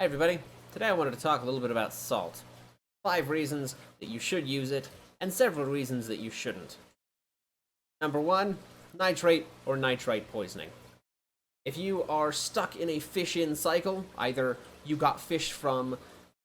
Hi everybody, today I wanted to talk a little bit about salt. 5 reasons that you should use it, and several reasons that you shouldn't. Number 1, nitrate or nitrite poisoning. If you are stuck in a fish-in cycle, either you got fish from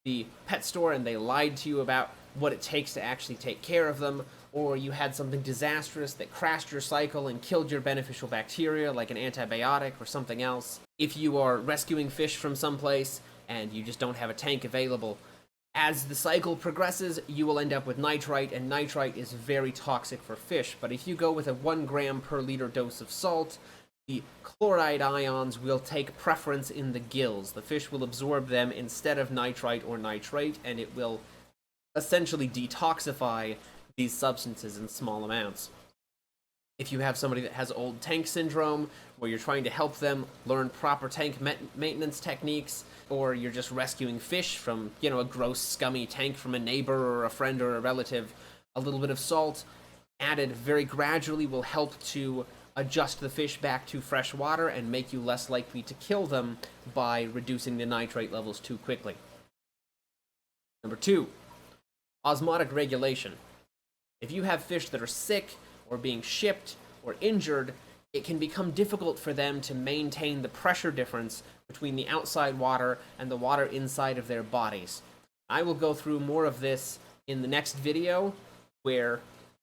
the pet store and they lied to you about what it takes to actually take care of them, or you had something disastrous that crashed your cycle and killed your beneficial bacteria like an antibiotic or something else. If you are rescuing fish from someplace and you just don't have a tank available, as the cycle progresses, you will end up with nitrite, and nitrite is very toxic for fish. But if you go with a 1 gram per liter dose of salt, the chloride ions will take preference in the gills. The fish will absorb them instead of nitrite or nitrate, and it will essentially detoxify these substances in small amounts. If you have somebody that has old tank syndrome, where you're trying to help them learn proper tank maintenance techniques, or you're just rescuing fish from, a gross, scummy tank from a neighbor or a friend or a relative, a little bit of salt added very gradually will help to adjust the fish back to fresh water and make you less likely to kill them by reducing the nitrate levels too quickly. Number 2, osmotic regulation. If you have fish that are sick or being shipped or injured, it can become difficult for them to maintain the pressure difference between the outside water and the water inside of their bodies. I will go through more of this in the next video, where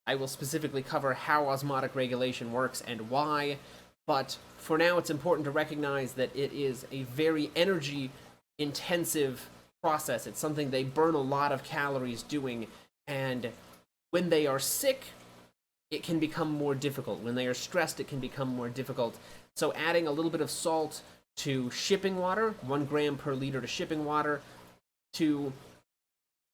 I will specifically cover how osmotic regulation works and why, but for now it's important to recognize that it is a very energy-intensive process. It's something they burn a lot of calories doing, and when they are sick, it can become more difficult. When they are stressed, it can become more difficult. So adding a little bit of salt to shipping water, 1 gram per liter to shipping water, to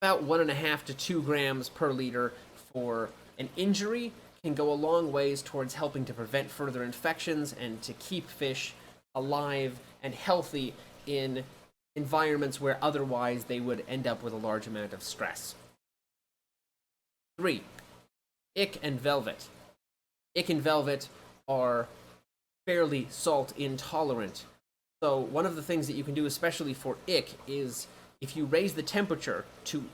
about 1.5 to 2 grams per liter for an injury, can go a long ways towards helping to prevent further infections and to keep fish alive and healthy in environments where otherwise they would end up with a large amount of stress. 3, ick and velvet. Ick and velvet are fairly salt intolerant. So one of the things that you can do, especially for ick, is if you raise the temperature to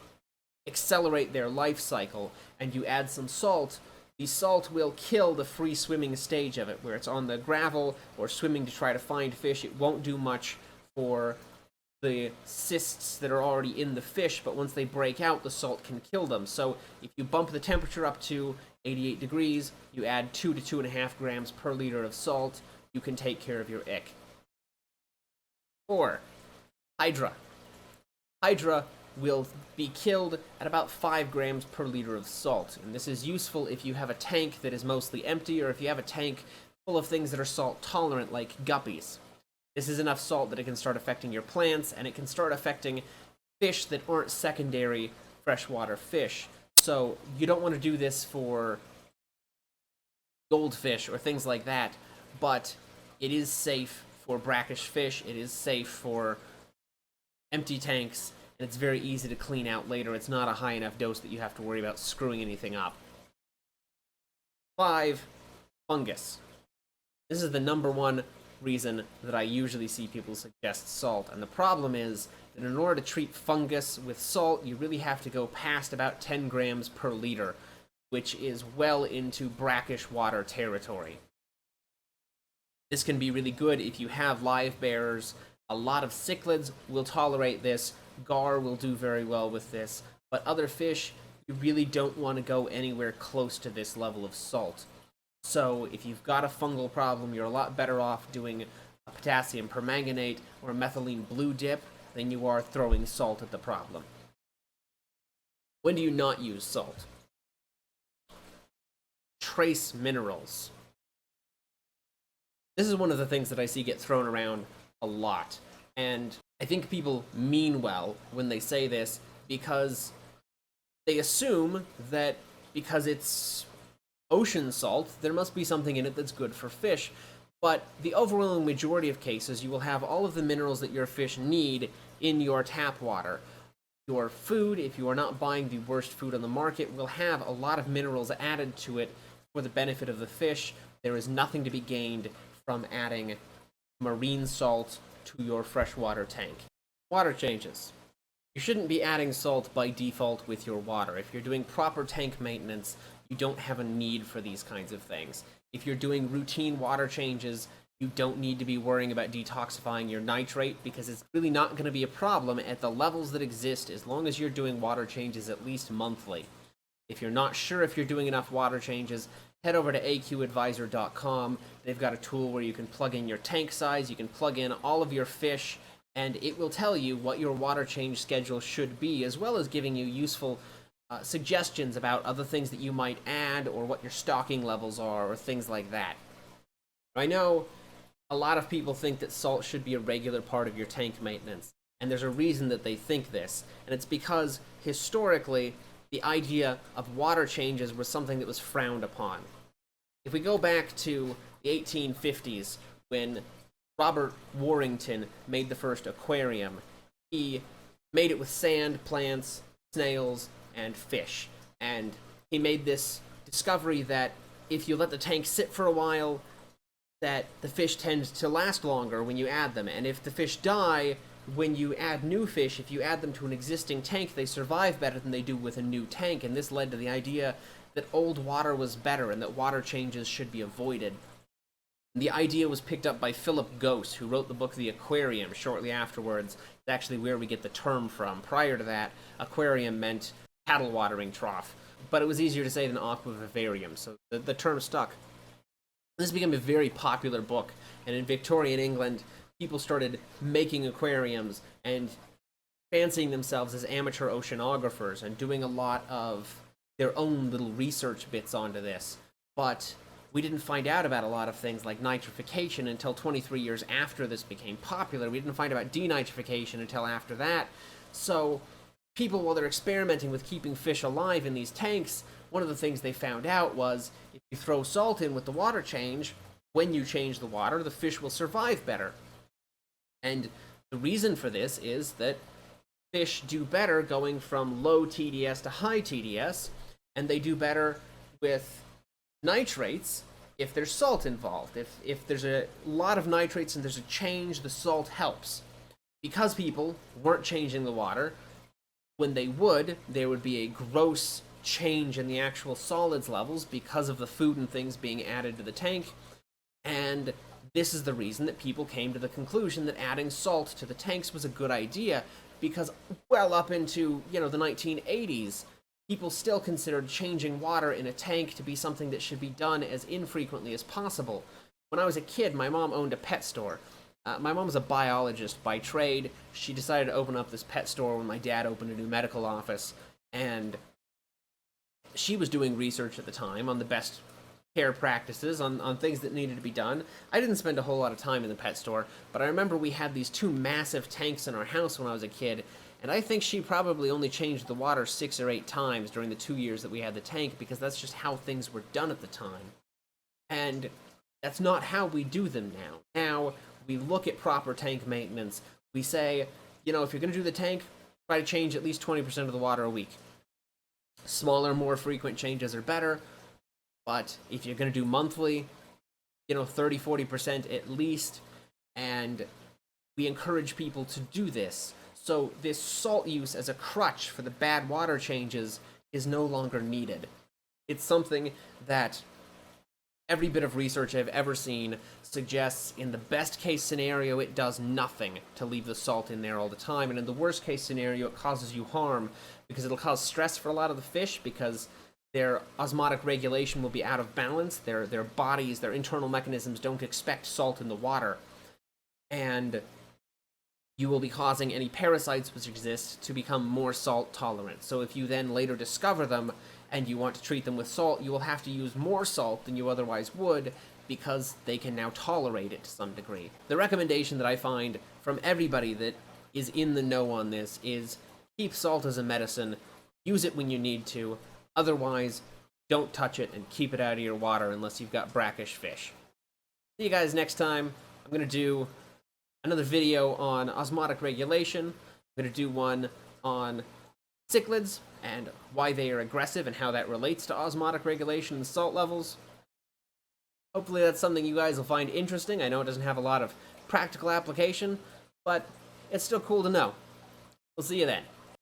accelerate their life cycle and you add some salt, the salt will kill the free swimming stage of it, where it's on the gravel or swimming to try to find fish. It won't do much for the cysts that are already in the fish, but once they break out, the salt can kill them. So if you bump the temperature up to 88 degrees, you add 2 to 2.5 grams per liter of salt, you can take care of your ick. 4, Hydra. Hydra will be killed at about 5 grams per liter of salt, and this is useful if you have a tank that is mostly empty, or if you have a tank full of things that are salt tolerant, like guppies. This is enough salt that it can start affecting your plants, and it can start affecting fish that aren't secondary freshwater fish. So you don't want to do this for goldfish or things like that, but it is safe for brackish fish, it is safe for empty tanks, and it's very easy to clean out later. It's not a high enough dose that you have to worry about screwing anything up. 5, fungus. This is the number 1 reason that I usually see people suggest salt, and the problem is that in order to treat fungus with salt, you really have to go past about 10 grams per liter, which is well into brackish water territory. This can be really good if you have live bearers. A lot of cichlids will tolerate this, gar will do very well with this, but other fish, you really don't want to go anywhere close to this level of salt. So if you've got a fungal problem, you're a lot better off doing a potassium permanganate or a methylene blue dip than you are throwing salt at the problem. When do you not use salt? Trace minerals. This is one of the things that I see get thrown around a lot, and I think people mean well when they say this, because they assume that because it's ocean salt, there must be something in it that's good for fish. But the overwhelming majority of cases, you will have all of the minerals that your fish need in your tap water. Your food, if you are not buying the worst food on the market, will have a lot of minerals added to it for the benefit of the fish. There is nothing to be gained from adding marine salt to your freshwater tank. Water changes. You shouldn't be adding salt by default with your water. If you're doing proper tank maintenance, you don't have a need for these kinds of things. If you're doing routine water changes, you don't need to be worrying about detoxifying your nitrate, because it's really not going to be a problem at the levels that exist as long as you're doing water changes at least monthly. If you're not sure if you're doing enough water changes, head over to aqadvisor.com. They've got a tool where you can plug in your tank size, you can plug in all of your fish, and it will tell you what your water change schedule should be, as well as giving you useful suggestions about other things that you might add, or what your stocking levels are, or things like that. I know a lot of people think that salt should be a regular part of your tank maintenance, and there's a reason that they think this, and it's because historically the idea of water changes was something that was frowned upon. If we go back to the 1850s, when Robert Warrington made the first aquarium, he made it with sand, plants, snails, and fish. And he made this discovery that if you let the tank sit for a while, that the fish tend to last longer when you add them. And if the fish die, when you add new fish, if you add them to an existing tank, they survive better than they do with a new tank. And this led to the idea that old water was better and that water changes should be avoided. The idea was picked up by Philip Gose, who wrote the book The Aquarium shortly afterwards. It's actually where we get the term from. Prior to that, aquarium meant cattle watering trough, but it was easier to say than aquavivarium, so the term stuck. This became a very popular book, and in Victorian England, people started making aquariums and fancying themselves as amateur oceanographers and doing a lot of their own little research bits onto this. But we didn't find out about a lot of things like nitrification until 23 years after this became popular. We didn't find out about denitrification until after that. So people, while they're experimenting with keeping fish alive in these tanks, one of the things they found out was if you throw salt in with the water change, when you change the water, the fish will survive better. And the reason for this is that fish do better going from low TDS to high TDS, and they do better with nitrates if there's salt involved. If there's a lot of nitrates and there's a change, the salt helps. Because people weren't changing the water, when they would, there would be a gross change in the actual solids levels because of the food and things being added to the tank. And this is the reason that people came to the conclusion that adding salt to the tanks was a good idea, because well up into, the 1980s, people still considered changing water in a tank to be something that should be done as infrequently as possible. When I was a kid, my mom owned a pet store. My mom was a biologist by trade. She decided to open up this pet store when my dad opened a new medical office, and she was doing research at the time on the best care practices, on things that needed to be done. I didn't spend a whole lot of time in the pet store, but I remember we had these two massive tanks in our house when I was a kid, and I think she probably only changed the water 6 or 8 times during the 2 years that we had the tank, because that's just how things were done at the time. And that's not how we do them now. Now, we look at proper tank maintenance. We say, if you're going to do the tank, try to change at least 20% of the water a week. Smaller, more frequent changes are better, but if you're going to do monthly, 30-40% at least, and we encourage people to do this. So this salt use as a crutch for the bad water changes is no longer needed. It's something that every bit of research I've ever seen suggests in the best case scenario it does nothing to leave the salt in there all the time, and in the worst case scenario it causes you harm, because it'll cause stress for a lot of the fish, because their osmotic regulation will be out of balance. Their bodies, their internal mechanisms don't expect salt in the water, and you will be causing any parasites which exist to become more salt tolerant. So if you then later discover them and you want to treat them with salt, you will have to use more salt than you otherwise would, because they can now tolerate it to some degree. The recommendation that I find from everybody that is in the know on this is keep salt as a medicine, use it when you need to, otherwise don't touch it and keep it out of your water unless you've got brackish fish. See you guys next time. I'm going to do another video on osmotic regulation. I'm going to do one on cichlids and why they are aggressive and how that relates to osmotic regulation and salt levels. Hopefully that's something you guys will find interesting. I know it doesn't have a lot of practical application, but it's still cool to know. We'll see you then.